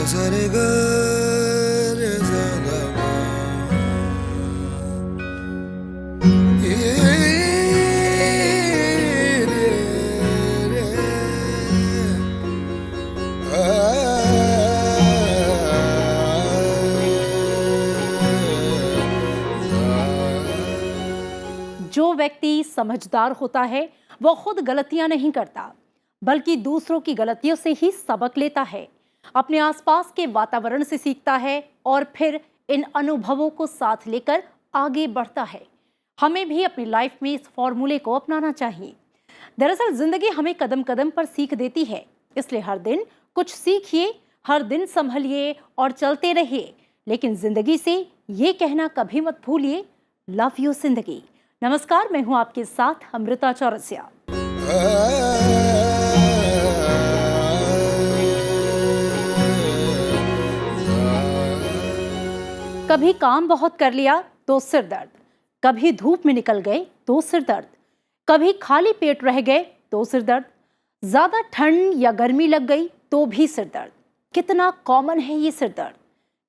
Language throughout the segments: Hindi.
सरे ग रे सा गा मा ये रे रे जो व्यक्ति समझदार होता है वो खुद गलतियां नहीं करता, बल्कि दूसरों की गलतियों से ही सबक लेता है, अपने आसपास के वातावरण से सीखता है और फिर इन अनुभवों को साथ लेकर आगे बढ़ता है। हमें भी अपनी लाइफ में इस फॉर्मूले को अपनाना चाहिए। दरअसल जिंदगी हमें कदम कदम पर सीख देती है, इसलिए हर दिन कुछ सीखिए, हर दिन संभलिए और चलते रहिए। लेकिन जिंदगी से ये कहना कभी मत भूलिए, लव यू जिंदगी। नमस्कार, मैं हूं आपके साथ अमृता चौरसिया। कभी काम बहुत कर लिया तो सिर दर्द, कभी धूप में निकल गए तो सिर दर्द, कभी खाली पेट रह गए तो सिर दर्द, ज्यादा ठंड या गर्मी लग गई तो भी सिर दर्द। कितना कॉमन है ये सिर दर्द।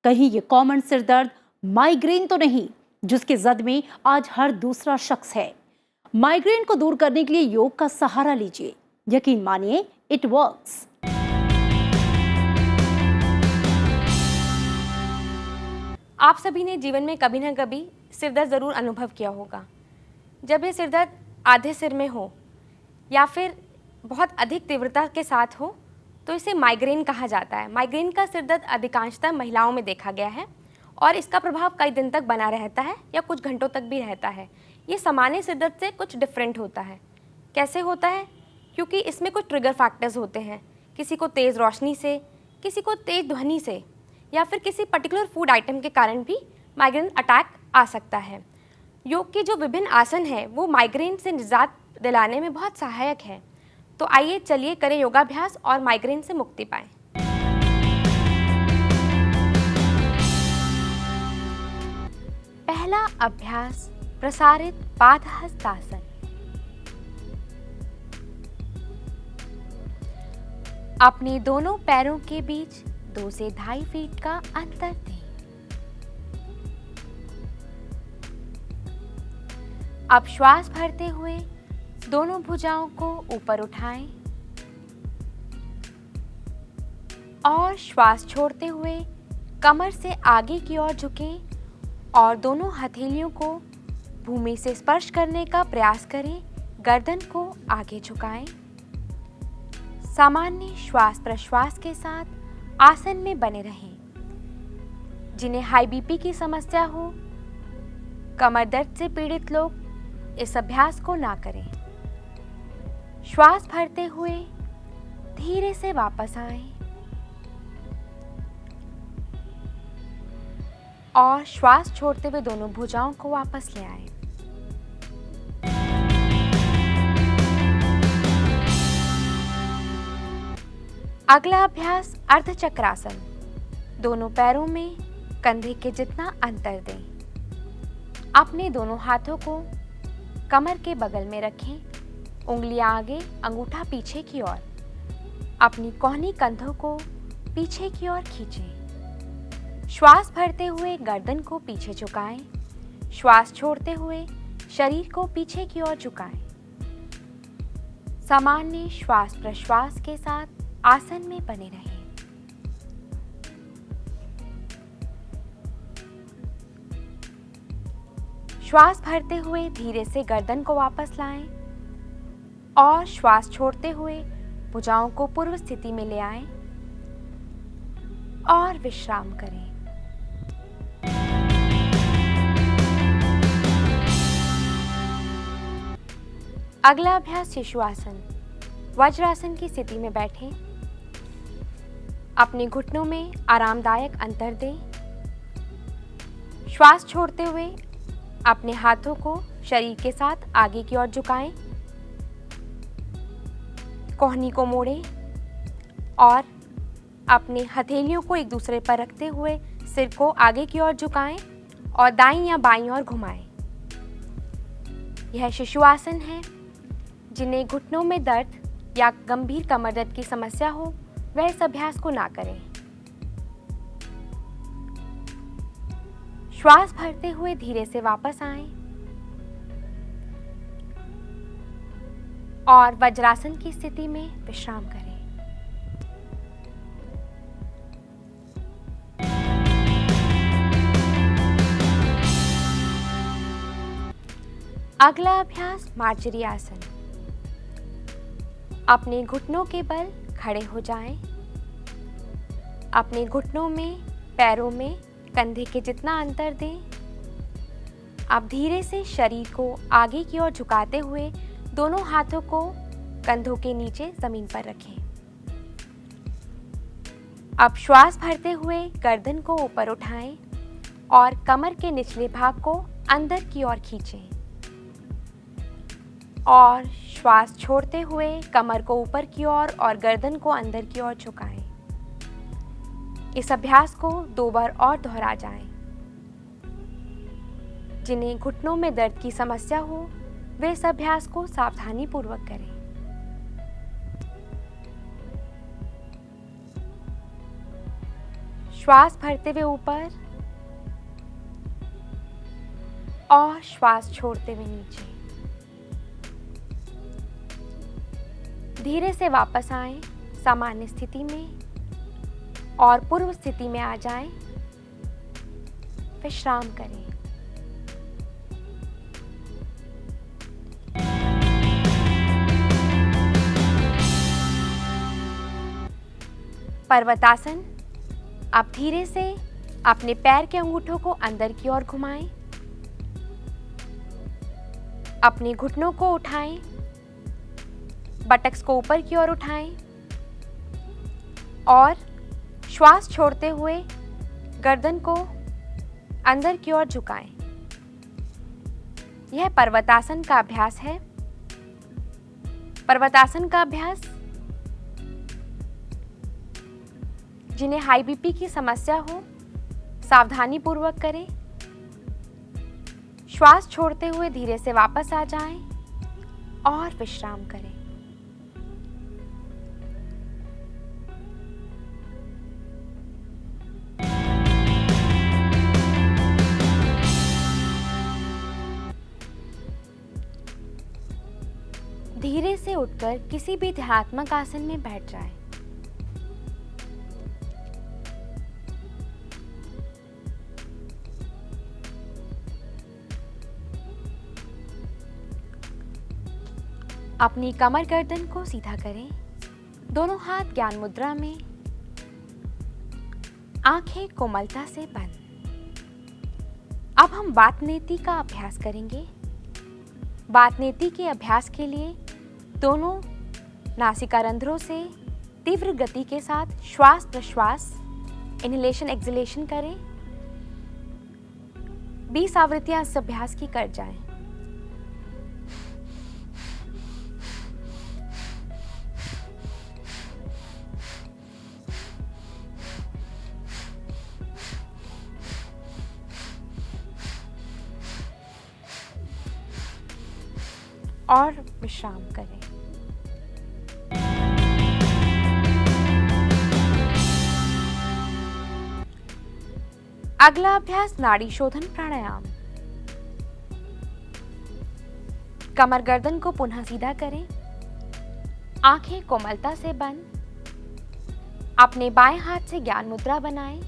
कहीं ये कॉमन सिर दर्द माइग्रेन तो नहीं, जिसके जद में आज हर दूसरा शख्स है। माइग्रेन को दूर करने के लिए योग का सहारा लीजिए, यकीन मानिए इट वर्क्स। आप सभी ने जीवन में कभी ना कभी सिरदर्द ज़रूर अनुभव किया होगा। जब ये सिरदर्द आधे सिर में हो या फिर बहुत अधिक तीव्रता के साथ हो तो इसे माइग्रेन कहा जाता है। माइग्रेन का सिरदर्द अधिकांशतः महिलाओं में देखा गया है और इसका प्रभाव कई दिन तक बना रहता है या कुछ घंटों तक भी रहता है। ये सामान्य सिरदर्द से कुछ डिफरेंट होता है। कैसे होता है? क्योंकि इसमें कुछ ट्रिगर फैक्टर्स होते हैं। किसी को तेज़ रोशनी से, किसी को तेज़ ध्वनि से या फिर किसी पर्टिकुलर फूड आइटम के कारण भी माइग्रेन अटैक आ सकता है। योग के जो विभिन्न आसन हैं वो माइग्रेन से निजात दिलाने में बहुत सहायक है। तो आइए चलिए करें योगाभ्यास और माइग्रेन से मुक्ति पाएं। पहला अभ्यास, प्रसारित पादहस्तासन। अपने दोनों पैरों के बीच 2 से 2.5 फीट का अंतर दें। अब श्वास भरते हुए दोनों भुजाओं को ऊपर उठाएं और श्वास छोड़ते हुए कमर से आगे की ओर झुकें और दोनों हथेलियों को भूमि से स्पर्श करने का प्रयास करें। गर्दन को आगे झुकाएं। सामान्य श्वास प्रश्वास के साथ आसन में बने रहें। जिन्हें हाई बीपी की समस्या हो, कमर दर्द से पीड़ित लोग इस अभ्यास को ना करें। श्वास भरते हुए धीरे से वापस आएं और श्वास छोड़ते हुए दोनों भुजाओं को वापस ले आएं। अगला अभ्यास, अर्धचक्रासन। दोनों पैरों में कंधे के जितना अंतर दें। अपने दोनों हाथों को कमर के बगल में रखें, उंगलियां आगे, अंगूठा पीछे की ओर। अपनी कोहनी कंधों को पीछे की ओर खींचें। श्वास भरते हुए गर्दन को पीछे झुकाएं। श्वास छोड़ते हुए शरीर को पीछे की ओर झुकाएं। सामान्य श्वास प्रश्वास के साथ आसन में बने रहें। श्वास भरते हुए धीरे से गर्दन को वापस लाएं और श्वास छोड़ते हुए भुजाओं को पूर्व स्थिति में ले आएं और विश्राम करें। अगला अभ्यास, शिशुआसन। वज्रासन की स्थिति में बैठें। अपने घुटनों में आरामदायक अंतर दें। श्वास छोड़ते हुए अपने हाथों को शरीर के साथ आगे की ओर झुकाएं, कोहनी को मोड़ें और अपने हथेलियों को एक दूसरे पर रखते हुए सिर को आगे की ओर झुकाएं और दाईं या बाईं ओर घुमाएं। यह शिशुआसन है। जिन्हें घुटनों में दर्द या गंभीर कमर दर्द की समस्या हो वह इस अभ्यास को ना करें। श्वास भरते हुए धीरे से वापस आएं और वज्रासन की स्थिति में विश्राम करें। अगला अभ्यास मार्जरी आसन। अपने घुटनों के बल खड़े हो जाएं। अपने घुटनों में, पैरों में कंधे के जितना अंतर दें। अब धीरे से शरीर को आगे की ओर झुकाते हुए दोनों हाथों को कंधों के नीचे जमीन पर रखें। अब श्वास भरते हुए गर्दन को ऊपर उठाएं और कमर के निचले भाग को अंदर की ओर खींचें और श्वास छोड़ते हुए कमर को ऊपर की ओर और गर्दन को अंदर की ओर झुकाएं। इस अभ्यास को 2 बार और दोहरा जाएं। जिन्हें घुटनों में दर्द की समस्या हो वे इस अभ्यास को सावधानी पूर्वक करें। श्वास भरते हुए ऊपर और श्वास छोड़ते हुए नीचे। धीरे से वापस आएं सामान्य स्थिति में और पूर्व स्थिति में आ जाएं। विश्राम करें। पर्वतासन। आप धीरे से अपने पैर के अंगूठों को अंदर की ओर घुमाएं। अपने घुटनों को उठाएं, बटक्स को ऊपर की ओर उठाएं और श्वास छोड़ते हुए गर्दन को अंदर की ओर झुकाएं। यह पर्वतासन का अभ्यास है। पर्वतासन का अभ्यास जिन्हें हाई बीपी की समस्या हो सावधानी पूर्वक करें। श्वास छोड़ते हुए धीरे से वापस आ जाएं और विश्राम करें। धीरे से उठकर किसी भी ध्यानात्मक आसन में बैठ जाएं। अपनी कमर गर्दन को सीधा करें। दोनों हाथ ज्ञान मुद्रा में, आंखें कोमलता से बंद। अब हम वातनेति का अभ्यास करेंगे। वातनेति के अभ्यास के लिए दोनों नासिका रंध्रों से तीव्र गति के साथ श्वास प्रश्वास इनहेलेशन एक्सहेलेशन करें। 20 आवृत्तियां इस अभ्यास की कर जाएं। और विश्राम करें। अगला अभ्यास नाड़ी शोधन प्राणायाम। कमर गर्दन को पुनः सीधा करें। आंखें कोमलता से बंद। अपने बाएं हाथ से ज्ञान मुद्रा बनाएं।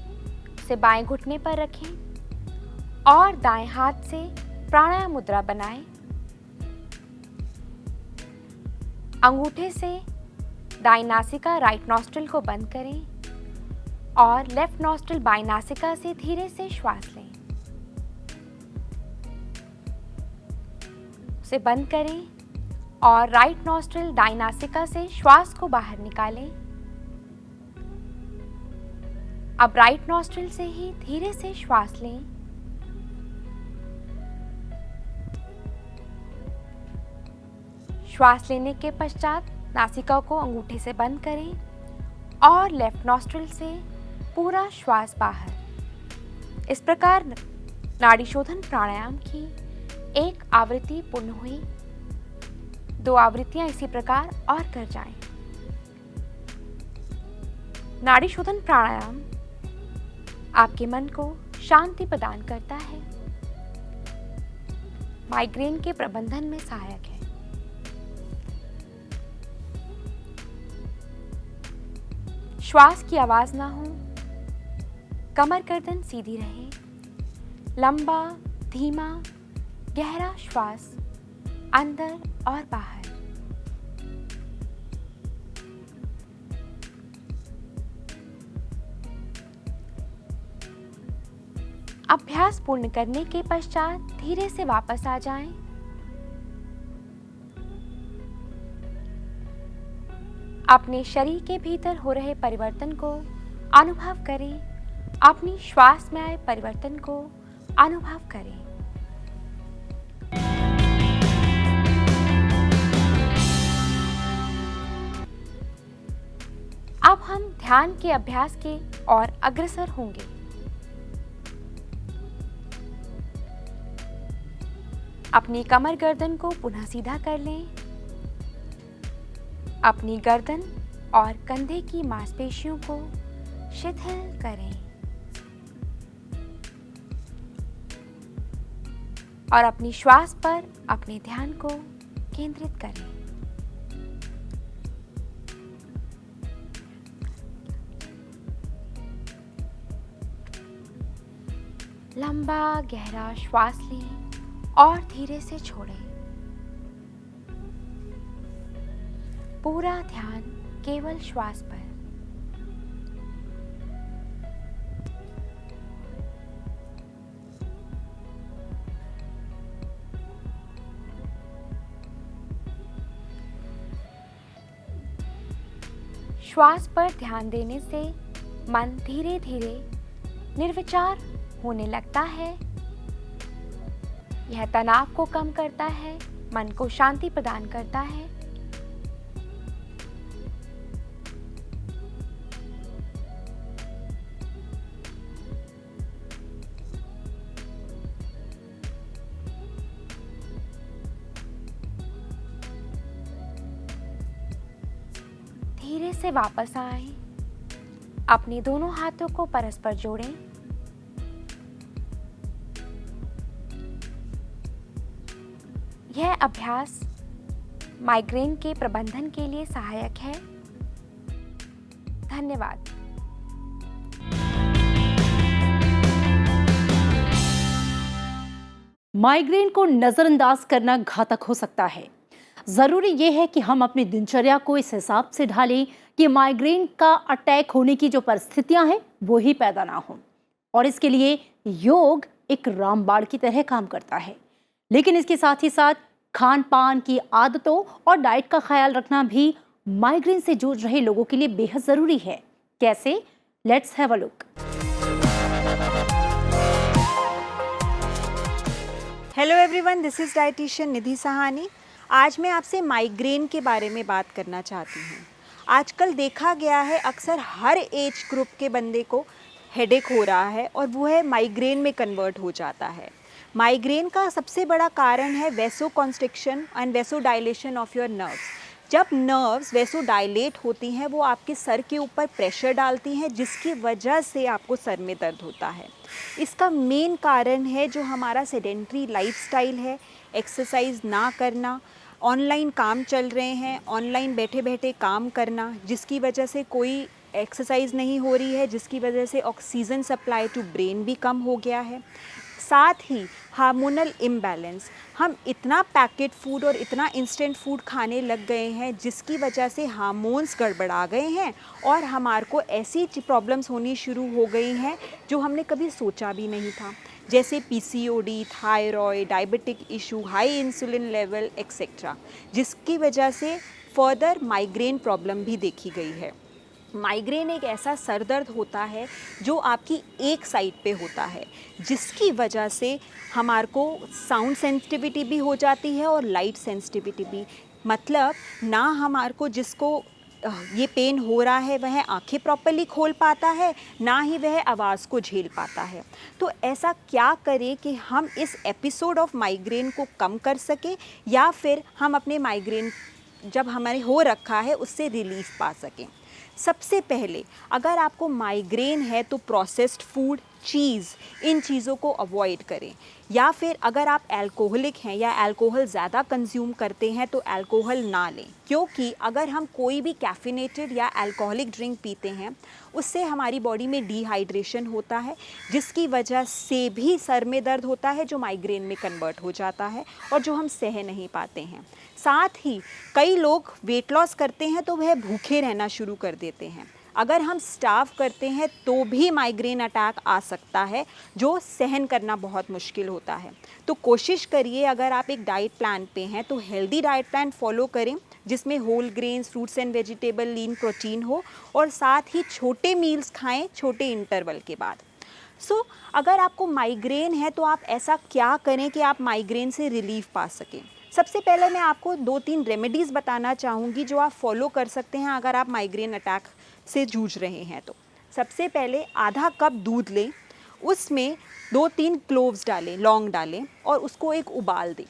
उसे बाएं घुटने पर रखें और दाएं हाथ से प्राणायाम मुद्रा बनाएं। अंगूठे से दाईं नासिका राइट नॉस्ट्रिल को बंद करें और लेफ्ट नॉस्ट्रिल बाईं नासिका से धीरे से श्वास लें। उसे बंद करें और राइट नॉस्ट्रिल दाईं नासिका से श्वास को बाहर निकालें। अब राइट नॉस्ट्रिल से ही धीरे से श्वास लें। श्वास लेने के पश्चात नासिका को अंगूठे से बंद करें और लेफ्ट नॉस्ट्रिल से पूरा श्वास बाहर। इस प्रकार नाड़ी शोधन प्राणायाम की एक आवृत्ति पूर्ण हुई। 2 आवृत्तियां इसी प्रकार और कर जाएं। नाड़ी शोधन प्राणायाम आपके मन को शांति प्रदान करता है, माइग्रेन के प्रबंधन में सहायक है। श्वास की आवाज ना हो, कमर गर्दन सीधी रहे, लंबा धीमा गहरा श्वास अंदर और बाहर। अभ्यास पूर्ण करने के पश्चात धीरे से वापस आ जाएं। अपने शरीर के भीतर हो रहे परिवर्तन को अनुभव करें, अपनी श्वास में आए परिवर्तन को अनुभव करें। अब हम ध्यान के अभ्यास के और अग्रसर होंगे। अपनी कमर गर्दन को पुनः सीधा कर लें। अपनी गर्दन और कंधे की मांसपेशियों को शिथिल करें और अपनी श्वास पर अपने ध्यान को केंद्रित करें। लंबा गहरा श्वास लें और धीरे से छोड़ें। पूरा ध्यान केवल श्वास पर। श्वास पर ध्यान देने से मन धीरे धीरे निर्विचार होने लगता है। यह तनाव को कम करता है, मन को शांति प्रदान करता है। धीरे से वापस आएं। अपने दोनों हाथों को परस्पर जोड़ें। यह अभ्यास माइग्रेन के प्रबंधन के लिए सहायक है। धन्यवाद। माइग्रेन को नजरअंदाज करना घातक हो सकता है। जरूरी यह है कि हम अपनी दिनचर्या को इस हिसाब से ढालें कि माइग्रेन का अटैक होने की जो परिस्थितियां हैं वो ही पैदा ना हो। और इसके लिए योग एक रामबाण की तरह काम करता है। लेकिन इसके साथ ही साथ खान पान की आदतों और डाइट का ख्याल रखना भी माइग्रेन से जूझ रहे लोगों के लिए बेहद जरूरी है। कैसे? Let's have a look. Hello everyone, this is dietitian Nidhi Sahani. आज मैं आपसे माइग्रेन के बारे में बात करना चाहती हूँ। आजकल देखा गया है अक्सर हर एज ग्रुप के बंदे को हेडेक हो रहा है और वो है माइग्रेन में कन्वर्ट हो जाता है। माइग्रेन का सबसे बड़ा कारण है vasoconstriction and vasodilation of your nerves. जब नर्व्स वेसोडाइलेट होती हैं वो आपके सर के ऊपर प्रेशर डालती हैं, जिसकी वजह से आपको सर में दर्द होता है। इसका मेन कारण है जो हमारा सेडेंट्री लाइफस्टाइल है, एक्सरसाइज ना करना, ऑनलाइन काम चल रहे हैं, ऑनलाइन बैठे बैठे काम करना, जिसकी वजह से कोई एक्सरसाइज नहीं हो रही है, जिसकी वजह से ऑक्सीजन सप्लाई टू ब्रेन भी कम हो गया है। साथ ही हार्मोनल इम्बैलेंस, हम इतना पैकेट फूड और इतना इंस्टेंट फूड खाने लग गए हैं जिसकी वजह से हार्मोन्स गड़बड़ा गए हैं और हमारे को ऐसी प्रॉब्लम्स होनी शुरू हो गई हैं जो हमने कभी सोचा भी नहीं था, जैसे PCOD, thyroid, diabetic issue, high insulin level etcetera, जिसकी वजह से फर्दर माइग्रेन प्रॉब्लम भी देखी गई है। माइग्रेन एक ऐसा सर दर्द होता है जो आपकी एक साइड पे होता है, जिसकी वजह से हमारे को साउंड सेंसिटिविटी भी हो जाती है और लाइट सेंसिटिविटी भी। मतलब ना हमारे को जिसको ये पेन हो रहा है वह आंखें प्रॉपर्ली खोल पाता है, ना ही वह आवाज़ को झेल पाता है। तो ऐसा क्या करें कि हम इस एपिसोड ऑफ माइग्रेन को कम कर सकें या फिर हम अपने माइग्रेन जब हमारे हो रखा है उससे रिलीफ पा सकें। सबसे पहले अगर आपको माइग्रेन है तो प्रोसेस्ड फूड, चीज़, इन चीज़ों को अवॉइड करें। या फिर अगर आप अल्कोहलिक हैं या अल्कोहल ज़्यादा कंज्यूम करते हैं तो अल्कोहल ना लें, क्योंकि अगर हम कोई भी कैफिनेटेड या अल्कोहलिक ड्रिंक पीते हैं उससे हमारी बॉडी में डिहाइड्रेशन होता है, जिसकी वजह से भी सर में दर्द होता है जो माइग्रेन में कन्वर्ट हो जाता है और जो हम सह नहीं पाते हैं। साथ ही कई लोग वेट लॉस करते हैं तो वह भूखे रहना शुरू कर देते हैं। अगर हम स्टार्व करते हैं तो भी माइग्रेन अटैक आ सकता है, जो सहन करना बहुत मुश्किल होता है। तो कोशिश करिए, अगर आप एक डाइट प्लान पे हैं तो हेल्दी डाइट प्लान फॉलो करें जिसमें whole grains, fruits and vegetable, lean protein हो, और साथ ही छोटे मील्स खाएं छोटे इंटरवल के बाद। अगर आपको माइग्रेन है तो आप ऐसा क्या करें कि आप माइग्रेन से रिलीफ पा सकें। सबसे पहले मैं आपको 2-3 रेमेडीज़ बताना चाहूँगी जो आप फॉलो कर सकते हैं अगर आप माइग्रेन अटैक से जूझ रहे हैं तो। सबसे पहले आधा कप दूध लें, उसमें 2-3 क्लोव्स डालें, लौंग डालें और उसको एक उबाल दें।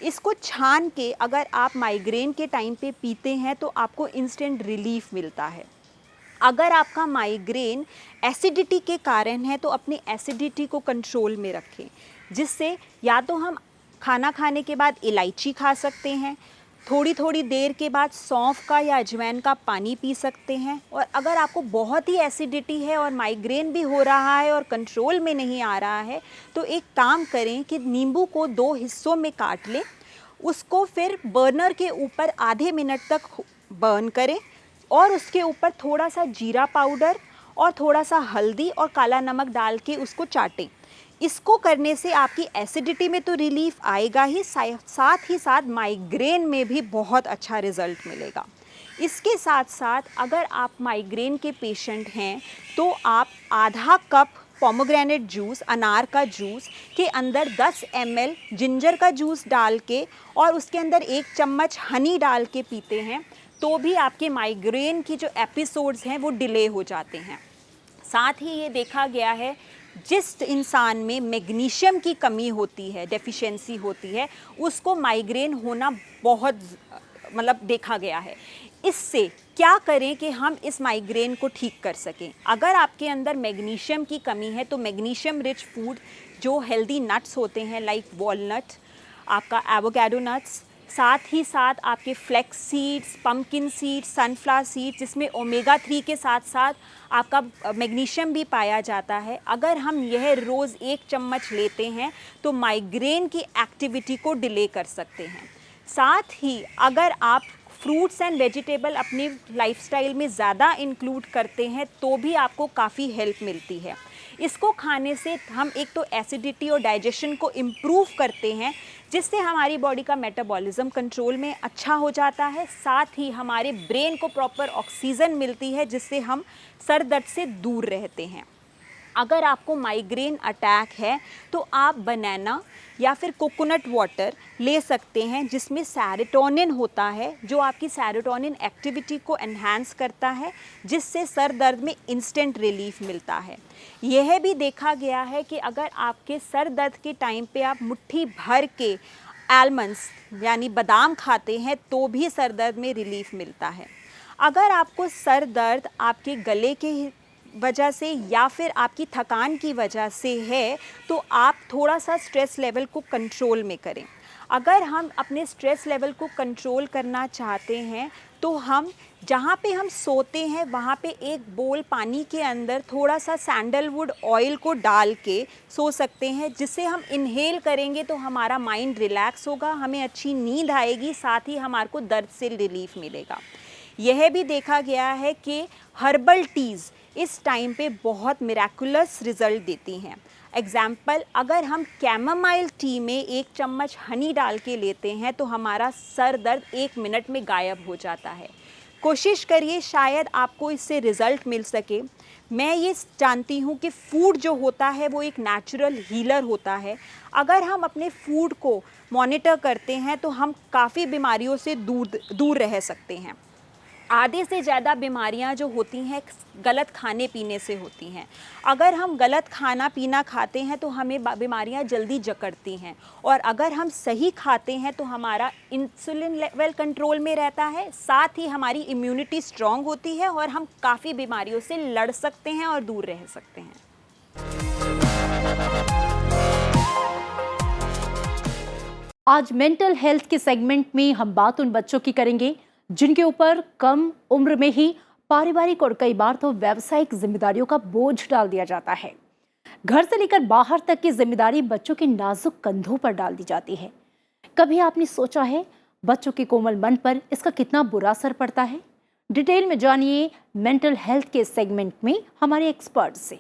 इसको छान के अगर आप माइग्रेन के टाइम पे पीते हैं तो आपको इंस्टेंट रिलीफ मिलता है। अगर आपका माइग्रेन एसिडिटी के कारण है तो अपनी एसिडिटी को कंट्रोल में रखें, जिससे या तो हम खाना खाने के बाद इलायची खा सकते हैं, थोड़ी थोड़ी देर के बाद सौंफ का या अजवाइन का पानी पी सकते हैं। और अगर आपको बहुत ही एसिडिटी है और माइग्रेन भी हो रहा है और कंट्रोल में नहीं आ रहा है तो एक काम करें कि नींबू को 2 हिस्सों में काट लें, उसको फिर बर्नर के ऊपर आधे मिनट तक बर्न करें और उसके ऊपर थोड़ा सा जीरा पाउडर और थोड़ा सा हल्दी और काला नमक डाल के उसको चाटें। इसको करने से आपकी एसिडिटी में तो रिलीफ आएगा ही, साथ ही साथ माइग्रेन में भी बहुत अच्छा रिज़ल्ट मिलेगा। इसके साथ साथ अगर आप माइग्रेन के पेशेंट हैं तो आप आधा कप पोमोग्रेनेट जूस, अनार का जूस के अंदर 10 ml जिंजर का जूस डाल के और उसके अंदर 1 चम्मच हनी डाल के पीते हैं तो भी आपके माइग्रेन की जो एपिसोड्स हैं वो डिले हो जाते हैं। साथ ही ये देखा गया है जिस इंसान में मैग्नीशियम की कमी होती है, डेफिशिएंसी होती है, उसको माइग्रेन होना बहुत देखा गया है। इससे क्या करें कि हम इस माइग्रेन को ठीक कर सकें। अगर आपके अंदर मैग्नीशियम की कमी है तो मैग्नीशियम रिच फूड जो हेल्दी नट्स होते हैं लाइक वॉलनट, आपका एवोकाडो नट्स, साथ ही साथ आपके flax seeds, pumpkin seeds, sunflower seeds, जिसमें ओमेगा 3 के साथ साथ आपका मैग्नीशियम भी पाया जाता है। अगर हम यह रोज़ 1 चम्मच लेते हैं तो माइग्रेन की एक्टिविटी को डिले कर सकते हैं। साथ ही अगर आप फ्रूट्स एंड वेजिटेबल अपनी लाइफस्टाइल में ज़्यादा इंक्लूड करते हैं तो भी आपको काफ़ी हेल्प मिलती है। इसको खाने से हम एक तो एसिडिटी और डाइजेशन को इम्प्रूव करते हैं, जिससे हमारी बॉडी का मेटाबॉलिज्म कंट्रोल में अच्छा हो जाता है। साथ ही हमारे ब्रेन को प्रॉपर ऑक्सीजन मिलती है, जिससे हम सर दर्द से दूर रहते हैं। अगर आपको माइग्रेन अटैक है तो आप बनाना या फिर कोकोनट वाटर ले सकते हैं, जिसमें सेरोटोनिन होता है जो आपकी सेरोटोनिन एक्टिविटी को एनहांस करता है, जिससे सर दर्द में इंस्टेंट रिलीफ मिलता है। यह भी देखा गया है कि अगर आपके सर दर्द के टाइम पे आप मुट्ठी भर के आलमंड्स यानी बादाम खाते हैं तो भी सर दर्द में रिलीफ मिलता है। अगर आपको सर दर्द आपके गले के वजह से या फिर आपकी थकान की वजह से है तो आप थोड़ा सा स्ट्रेस लेवल को कंट्रोल में करें। अगर हम अपने स्ट्रेस लेवल को कंट्रोल करना चाहते हैं तो हम जहाँ पे हम सोते हैं वहाँ पे एक बोल पानी के अंदर थोड़ा सा सैंडलवुड ऑयल को डाल के सो सकते हैं, जिससे हम इन्हेल करेंगे तो हमारा माइंड रिलैक्स होगा, हमें अच्छी नींद आएगी, साथ ही हमारे को दर्द से रिलीफ मिलेगा। यह भी देखा गया है कि हर्बल टीज़ इस टाइम पे बहुत मिराकुलस रिज़ल्ट देती हैं। एग्जाम्पल, अगर हम कैमोमाइल टी में 1 चम्मच हनी डाल के लेते हैं तो हमारा सर दर्द 1 मिनट में गायब हो जाता है। कोशिश करिए, शायद आपको इससे रिज़ल्ट मिल सके। मैं ये जानती हूँ कि फूड जो होता है वो एक नेचुरल हीलर होता है। अगर हम अपने फूड को मॉनिटर करते हैं तो हम काफ़ी बीमारियों से दूर रह सकते हैं। आधे से ज़्यादा बीमारियां जो होती हैं गलत खाने पीने से होती हैं। अगर हम गलत खाना पीना खाते हैं तो हमें बीमारियां जल्दी जकड़ती हैं, और अगर हम सही खाते हैं तो हमारा इंसुलिन लेवल कंट्रोल में रहता है, साथ ही हमारी इम्यूनिटी स्ट्रॉन्ग होती है और हम काफ़ी बीमारियों से लड़ सकते हैं और दूर रह सकते हैं। आज मेंटल हेल्थ के सेगमेंट में हम बात उन बच्चों की करेंगे जिनके ऊपर कम उम्र में ही पारिवारिक और कई बार तो व्यावसायिक जिम्मेदारियों का बोझ डाल दिया जाता है। घर से लेकर बाहर तक की जिम्मेदारी बच्चों के नाजुक कंधों पर डाल दी जाती है। कभी आपने सोचा है बच्चों के कोमल मन पर इसका कितना बुरा असर पड़ता है? डिटेल में जानिए मेंटल हेल्थ के सेगमेंट में हमारे एक्सपर्ट से।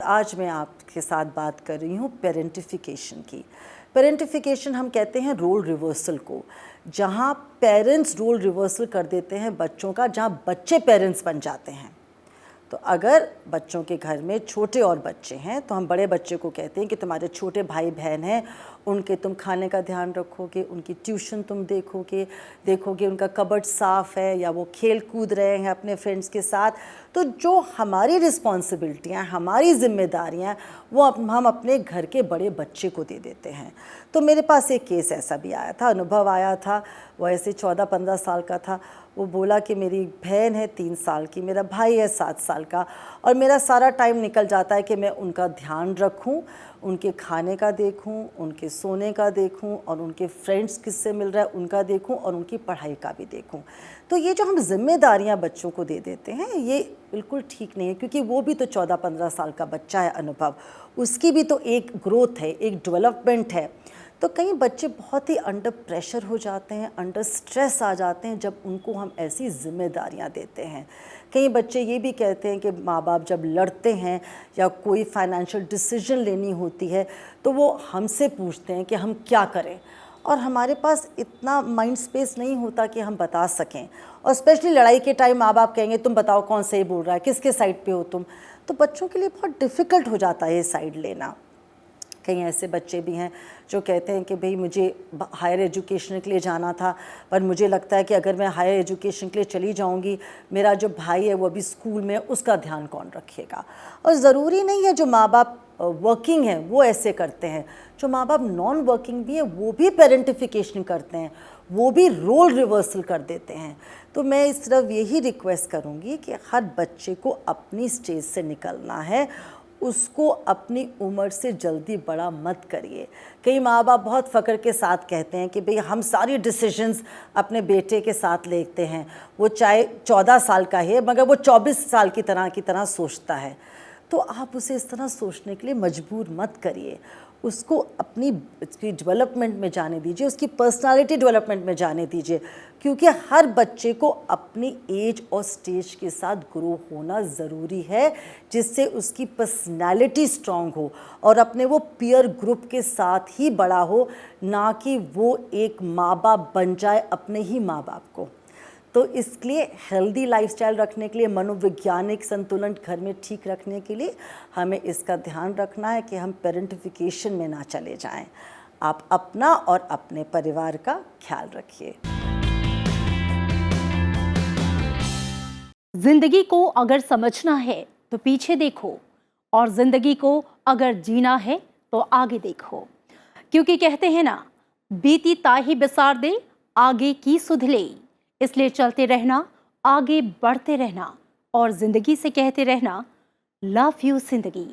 आज मैं आपके साथ बात कर रही हूँ पेरेंटिफिकेशन की। पेरेंटिफिकेशन हम कहते हैं रोल रिवर्सल को, जहाँ पेरेंट्स रोल रिवर्सल कर देते हैं बच्चों का, जहाँ बच्चे पेरेंट्स बन जाते हैं। तो अगर बच्चों के घर में छोटे और बच्चे हैं तो हम बड़े बच्चे को कहते हैं कि तुम्हारे छोटे भाई बहन हैं, उनके तुम खाने का ध्यान रखोगे, उनकी ट्यूशन तुम देखोगे उनका कबर्ड साफ़ है या वो खेल कूद रहे हैं अपने फ्रेंड्स के साथ। तो जो हमारी रिस्पॉन्सिबिलिटियाँ, हमारी जिम्मेदारियाँ, वो हम अपने घर के बड़े बच्चे को दे देते हैं। तो मेरे पास एक केस ऐसा भी आया था, अनुभव आया था। वो ऐसे 14-15 साल का था। वो बोला कि मेरी बहन है 3 साल की, मेरा भाई है 7 साल का, और मेरा सारा टाइम निकल जाता है कि मैं उनका ध्यान रखूं, उनके खाने का देखूं, उनके सोने का देखूं, और उनके फ्रेंड्स किससे मिल रहा है उनका देखूं, और उनकी पढ़ाई का भी देखूं। तो ये जो हम जिम्मेदारियां बच्चों को दे देते हैं ये बिल्कुल ठीक नहीं है, क्योंकि वो भी तो 14-15 साल का बच्चा है अनुभव, उसकी भी तो एक ग्रोथ है, एक डेवलपमेंट है। तो कई बच्चे बहुत ही अंडर प्रेशर हो जाते हैं, अंडर स्ट्रेस आ जाते हैं जब उनको हम ऐसी जिम्मेदारियां देते हैं। कई बच्चे ये भी कहते हैं कि माँ बाप जब लड़ते हैं या कोई फाइनेंशियल डिसीजन लेनी होती है तो वो हमसे पूछते हैं कि हम क्या करें, और हमारे पास इतना माइंड स्पेस नहीं होता कि हम बता सकें। और स्पेशली लड़ाई के टाइम माँ बाप कहेंगे तुम बताओ कौन सही बोल रहा है, किसके साइड पे हो तुम। तो बच्चों के लिए बहुत डिफ़िकल्ट हो जाता है ये साइड लेना। कई ऐसे बच्चे भी हैं जो कहते हैं कि भाई मुझे हायर एजुकेशन के लिए जाना था, पर मुझे लगता है कि अगर मैं हायर एजुकेशन के लिए चली जाऊंगी, मेरा जो भाई है वो अभी स्कूल में, उसका ध्यान कौन रखेगा। और ज़रूरी नहीं है जो माँ बाप वर्किंग हैं वो ऐसे करते हैं, जो माँ बाप नॉन वर्किंग भी है वो भी पेरेंटिफिकेशन करते हैं, वो भी रोल रिवर्सल कर देते हैं। तो मैं इस तरफ यही रिक्वेस्ट करूँगी कि हर बच्चे को अपनी स्टेज से निकलना है, उसको अपनी उम्र से जल्दी बड़ा मत करिए। कई माँ बाप बहुत फ़ख्र के साथ कहते हैं कि भाई हम सारी डिसीजंस अपने बेटे के साथ लेते हैं, वो चाहे 14 साल का है मगर वो 24 साल की तरह सोचता है। तो आप उसे इस तरह सोचने के लिए मजबूर मत करिए, उसको अपनी डेवलपमेंट में जाने दीजिए, उसकी पर्सनालिटी डेवलपमेंट में जाने दीजिए, क्योंकि हर बच्चे को अपनी एज और स्टेज के साथ ग्रो होना ज़रूरी है, जिससे उसकी पर्सनालिटी स्ट्रांग हो और अपने वो पीयर ग्रुप के साथ ही बड़ा हो, ना कि वो एक माँ बाप बन जाए अपने ही माँ बाप को। तो इसलिए हेल्दी लाइफस्टाइल रखने के लिए, मनोवैज्ञानिक संतुलन घर में ठीक रखने के लिए हमें इसका ध्यान रखना है कि हम पेरेंटिफिकेशन में ना चले जाएं। आप अपना और अपने परिवार का ख्याल रखिए। जिंदगी को अगर समझना है तो पीछे देखो, और जिंदगी को अगर जीना है तो आगे देखो, क्योंकि कहते हैं ना, बीती ताही बिसार दे आगे की सुध ले। इसलिए चलते रहना, आगे बढ़ते रहना, और जिंदगी से कहते रहना लव यू जिंदगी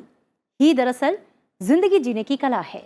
ही दरअसल जिंदगी जीने की कला है।